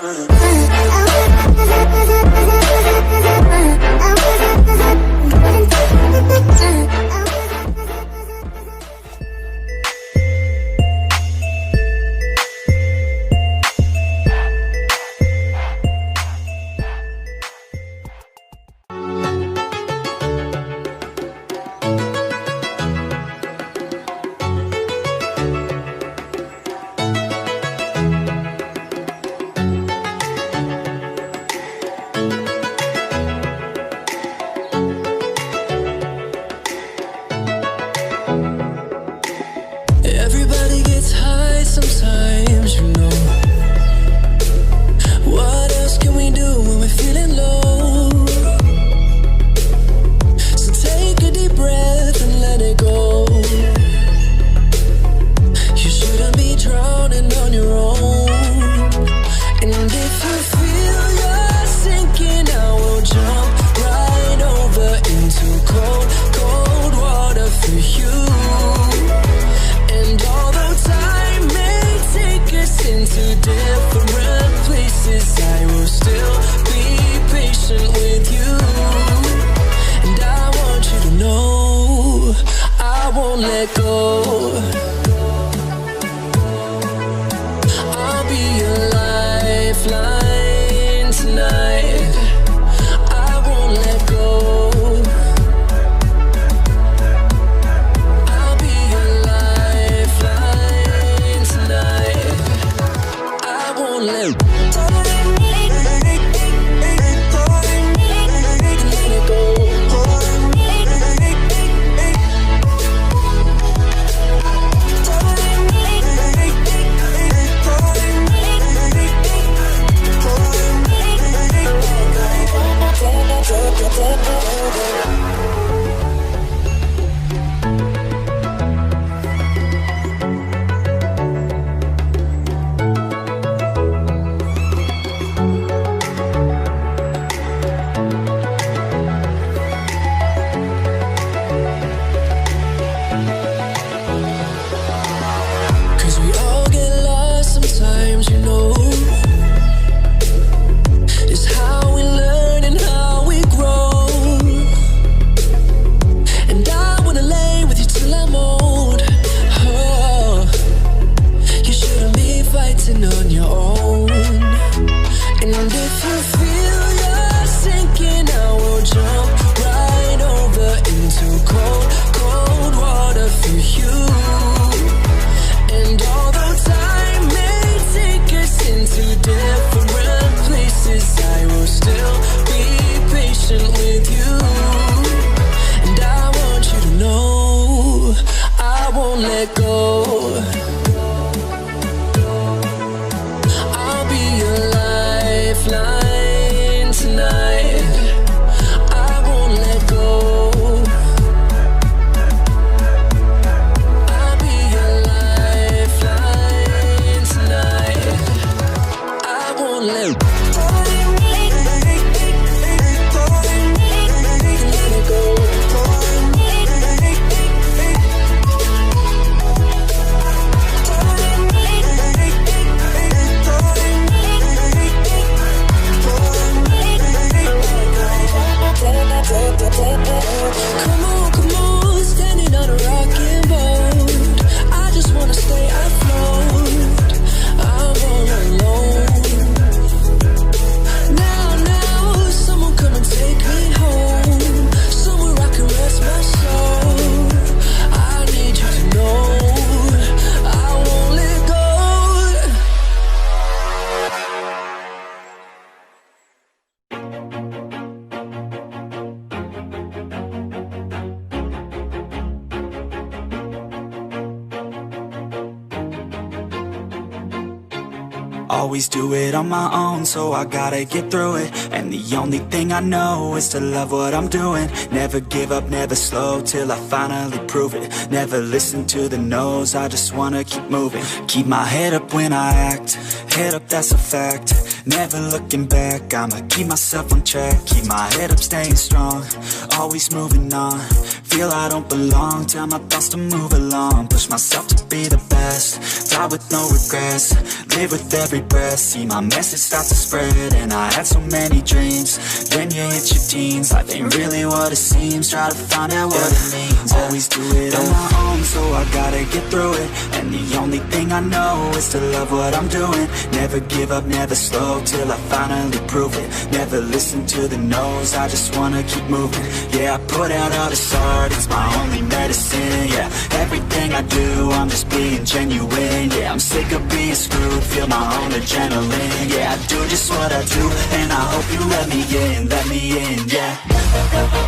Everybody gets high sometimes, you know. What else can we do when we're feeling low? So take a deep breath and let it go. You shouldn't be drowning on your own. And if you feel you're sinking, I will jump right over into cold, cold water for you. And although time may take us into different places, I will still be patient with you. And I want you to know I won't let go. I'll be your lifeline tonight. I won't let go. Always do it on my own, so I gotta get through it. And the only thing I know is to love what I'm doing. Never give up, never slow, till I finally prove it. Never listen to the no's, I just wanna keep moving. Keep my head up when I act, head up, that's a fact. Never looking back, I'ma keep myself on track. Keep my head up, staying strong, always moving on. Feel I don't belong, tell my thoughts to move along. Push myself to be the best, die with no regrets. Live with every breath, see my message start to spread. And I had so many dreams, then you hit your teens. Life ain't really what it seems, try to find out what it means. Always do it on my own, so I gotta get through it. And the only thing I know is to love what I'm doing. Never give up, never slow, till I finally prove it. Never listen to the no's, I just wanna keep moving. Yeah, I put out all this art, it's my only medicine. Yeah, everything I do, I'm just being genuine. Yeah, I'm sick of being screwed, feel my own adrenaline. Yeah, I do just what I do, and I hope you let me in, yeah.